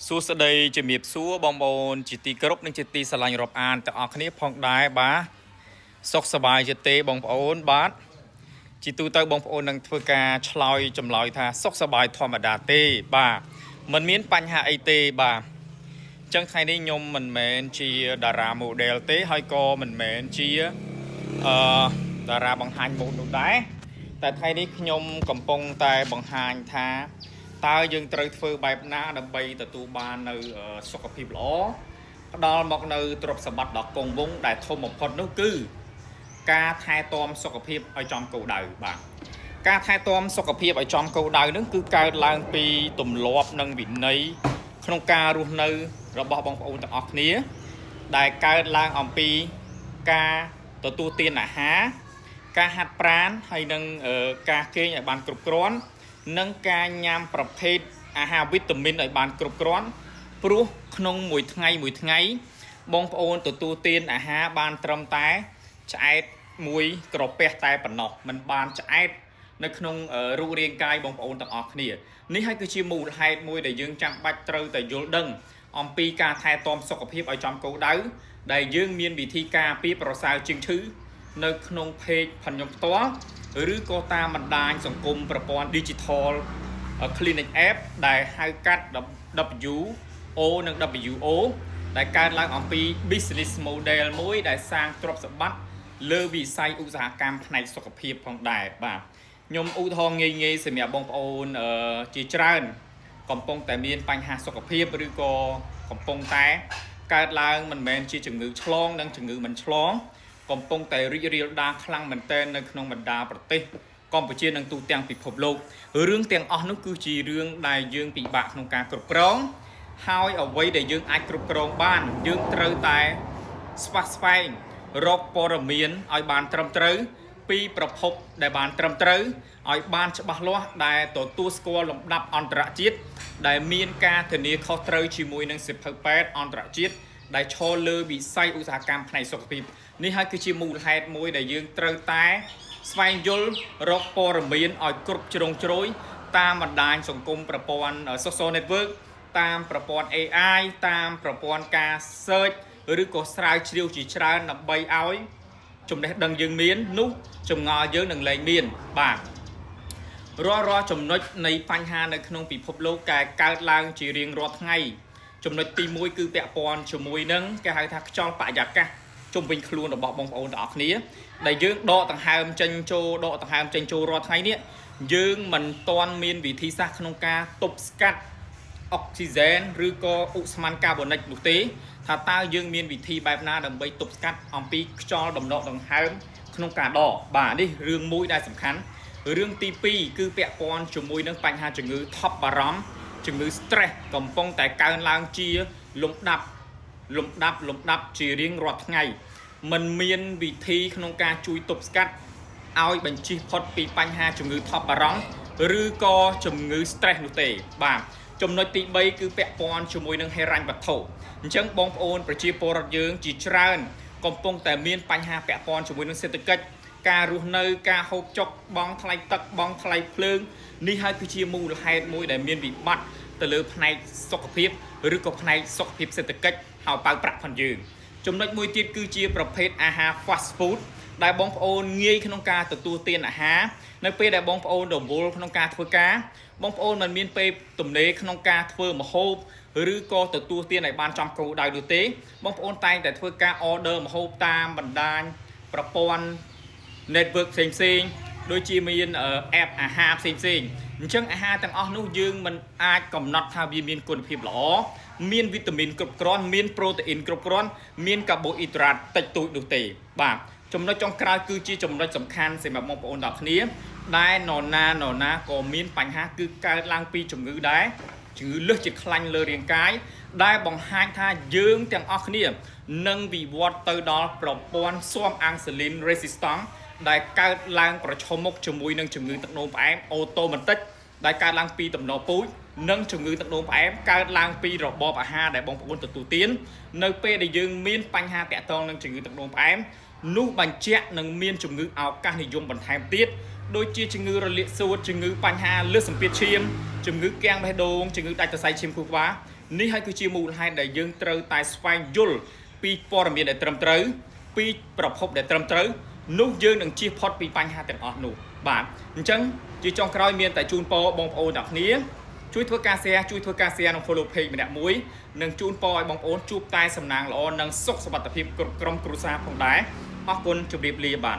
សួស្តីជំរាបសួរបងប្អូនជាទីគោរពនិងជាទីស្រឡាញ់រាប់អានទាំងអស់គ្នាផងដែរបាទសុខសប្បាយជាទេបងប្អូនបាទជាទូទៅបងប្អូននឹងធ្វើការឆ្លើយចម្លើយថាសុខសប្បាយធម្មតាទេបាទมันមានបញ្ហាអីទេបាទអញ្ចឹងថ្ងៃនេះខ្ញុំមិនមែនជាតារា model ទេហើយក៏មិនមែនជាតារាបង្ហាញម៉ូដនោះដែរតែថ្ងៃនេះខ្ញុំកំពុងតែបង្ហាញថាតើយើងត្រូវធ្វើបែបណាដើម្បីទទួលបាននៅសុខភាពល្អផ្ដល់មកនៅទ្រព្យសម្បត្តិដ៏គង់វង្សដែលធំបំផុតនោះគឺការថែទាំសុខភាពឲ្យចំគោលដៅបាទការថែទាំសុខភាពឲ្យចំគោលដៅនឹងគឺកើតឡើងពីទម្លាប់និងវិន័យក្នុងការរស់នៅរបស់បងប្អូនទាំងអស់គ្នាដែលកើតឡើងអំពីការទទួលទានអាហារការហាត់ប្រាណហើយនិងការគេងឲ្យបានគ្រប់គ្រាន់និងការញ៉ាំប្រភេទអាហារវីតាមីនឲ្យបានគ្រប់គ្រាន់ព្រោះក្នុងមួយថ្ងៃបងប្អូនទទួលទានអាហារបានត្រឹមតែឆ្អែតមួយក្រពះតែប៉ុណ្ណោះมันបានឆ្អែតនៅក្នុងរូបរាងកាយបងប្អូនទាំងអស់គ្នានេះហើយគឺជាមូលហេតុមួយដែលយើងចាំបាច់ត្រូវតែយល់ដឹងអំពីការថែទាំសុខភាពឲ្យចំគោលដៅដែលយើងមានវិធីការពីប្រសើរជាងឈឺនៅក្នុង page ផងខ្ញុំផ្ទាល់ឬក៏តាមបណ្ដាញសង្គមប្រព័ន្ធ Digital Clinic App ដែលហៅកាត់ WO និង WO ដែលកើតឡើងអំពី business model មួយដែលសាងទ្រព្យសម្បត្តិលើវិស័យឧស្សាហកម្មផ្នែកសុខភាពផងដែរបាទខ្ញុំឧទាហរណ៍ងាយៗសម្រាប់បងប្អូនជាច្រើនកំពុងតែមានបញ្ហាសុខភាពឬក៏កំពុងតែកើតឡើងមិនមែនជាជំងឺឆ្លងនិងជំងឺមិនឆ្លងកំពុងតែរីករាលដាលខ្លាំងមែនទែននៅក្នុងបណ្ដាប្រទេសកម្ពុជានិងទូទាំងពិភពលោករឿងទាំងអស់នោះគឺជារឿងដែលយើងពិបាកក្នុងការគ្រប់គ្រងហើយអ្វីដែលយើងអាចគ្រប់គ្រងបានយើងត្រូវតែស្វះស្វែងរកព័ត៌មានឲ្យបានត្រឹមត្រូវពីប្រភពដែលបានត្រឹមត្រូវឲ្យបានច្បាស់លាស់ដែលទទួលស្គាល់លំដាប់អន្តរជាតិដែលមានការធានាខុសត្រូវជាមួយនឹងសិភៅពេទ្យអន្តរជាតិដែលឈរលើវិស័យឧស្សាហកម្មផ្នែកសុខភាពនេះហើយគឺជាមូលហេតុមួយដែលយើងត្រូវតែស្វែងយល់រកព័ត៌មានឲ្យគ្រប់ជ្រុងជ្រោយតាមបណ្ដាញសង្គមប្រព័ន្ធ social network តាមប្រព័ន្ធ AI តាមប្រព័ន្ធការ search ឬក៏ស្រាវជ្រាវជាច្រើនដើម្បីឲ្យចំណេះដឹងយើងមាននោះចម្ងល់យើងនឹងលែងមានបាទរាល់ចំណុចនៃបញ្ហានៅក្នុងពិភពលោកកើតឡើងជារៀងរាល់ថ្ងៃចំណុចទី1គឺពាក់ព័ន្ធជាមួយនឹងគេហៅថាខ្យល់បរិយាកាសជុំវិញខ្លួនរបស់បងប្អូនទាំងអស់គ្នាដែលយើងដកដង្ហើមចេញចូលរាល់ថ្ងៃនេះយើងមិនទាន់មានវិធីសាស្ត្រក្នុងការទប់ស្កាត់អុកស៊ីហ្សែនឬក៏ឧស្ម័នកាបូនិកនោះទេថាតើយើងមានវិធីបែបណាដើម្បីទប់ស្កាត់អំពីខ្យល់ដំណក់ដង្ហើមក្នុងការដកបាទនេះរឿងមួយដែលសំខាន់រឿងទី2គឺពាក់ព័ន្ធជាមួយនឹងបញ្ហាជំងឺថប់បារម្ភជំងឺ stress កំពុងតែកើនឡើងជាលំដាប់ជារៀងរាល់ថ្ងៃมันមានវិធីក្នុងការជួយទប់ស្កាត់ឲ្យបញ្ជិះផុតពីបញ្ហាជំងឺថប់បារម្ភឬក៏ជំងឺ stress នោះទេបាទចំណុចទី3គឺពាក់ព័ន្ធជាមួយនឹងហិរញ្ញវត្ថុអញ្ចឹងបងប្អូនប្រជាពលរដ្ឋយើងជាច្រើនកំពុងតែមានបញ្ហាពាក់ព័ន្ធជាមួយនឹងសេដ្ឋកិច្ចការរស់នៅការហូបចុកបង់ថ្លៃទឹកបង់ថ្លៃភ្លើងនេះហើយគឺជាមូលហេតុមួយដែលមានវិបត្តិទៅលើផ្នែកសុខភាពឬក៏ផ្នែកសុខភាពសេដ្ឋកិច្ចហៅប៉ៅប្រាក់ផងយើងចំណុចមួយទៀតគឺជាប្រភេទអាហារ fast food ដែលបងប្អូនងាយក្នុងការទទួលទានអាហារនៅពេលដែលបងប្អូនរវល់ក្នុងការធ្វើការបងប្អូនមិនមានពេលទំនេរក្នុងការធ្វើម្ហូបឬក៏ទទួលទានឲ្យបានចំគោលដៅនោះទេបងប្អូនតែងតែធ្វើការ order ម្ហូបតាមបណ្ដាញប្រព័ន្ធ network ផ្សេងដូចជាមាន app អាហារផ្សេងអញ្ចឹងអាហារទាំងអស់នោះយើងមិនអាចកំណត់ថាវាមានគុណភាពល្អមានវីតាមីនគ្រប់គ្រាន់មានប្រូតេអ៊ីនគ្រប់គ្រាន់មានកាបូអ៊ីដ្រាតតិចតួចនោះទេបាទចំណុចចុងក្រោយគឺជាចំណុចសំខាន់សម្រាប់បងប្អូនទាំងគ្នាដែលនរណាក៏មានបញ្ហាគឺកើតឡើងពីជំងឺដែរជំងឺលើសជាខ្លាញ់លើរាងកាយដែលបង្ហាញថាយើងទាំងអស់គ្នានឹងវិវត្តទៅដល់ប្រព័ន្ធស៊ាំអាំងស៊ូលីន resistant ដែលកើតឡើងប្រឈមមុខជាមួយនឹងជំងឺទឹកនោមផ្អែមអូតូម៉ាទិកដែលកើតឡើងពីតំណពូជនិងជំងឺទឹកនោមផ្អែមកើតឡើងពីរបបអាហារដែលបងប្អូនទទួលទាននៅពេលដែលយើងមានបញ្ហាតាក់ទងនឹងជំងឺទឹកនោមផ្អែមនោះបញ្ជាក់នឹងមានជំងឺឱកាសនិយមបន្ថែមទៀតដូចជាជំងឺរលាកសួតជំងឺបញ្ហាលើសសម្ពាធឈាមជំងឺគាំងបេះដូងជំងឺដាច់សរសៃឈាមខួរក្បាល នេះហើយគឺជាមូលហេតុដែលយើងត្រូវតែស្វែងយល់ពីព័ត៌មានដែលត្រឹមត្រូវពីប្រភពដែលត្រឹមត្រូវនោះយើងនឹងជៀសផុតពីបញ្ហាទាំងអស់នោះបាទអញ្ចឹងជាចុងក្រោយមានតែជូនពរបងប្អូនទាំងគ្នាជួយធ្វើការ share ជួយធ្វើការ share និង follow page ម្នាក់មួយនិងជូនពរឲ្យបងប្អូនជួបតែសំណាងល្អនិងសុខសុវត្ថិភាពគ្រប់ក្រុមគ្រួសារផងដែរអរគុណជម្រាបលាបាទ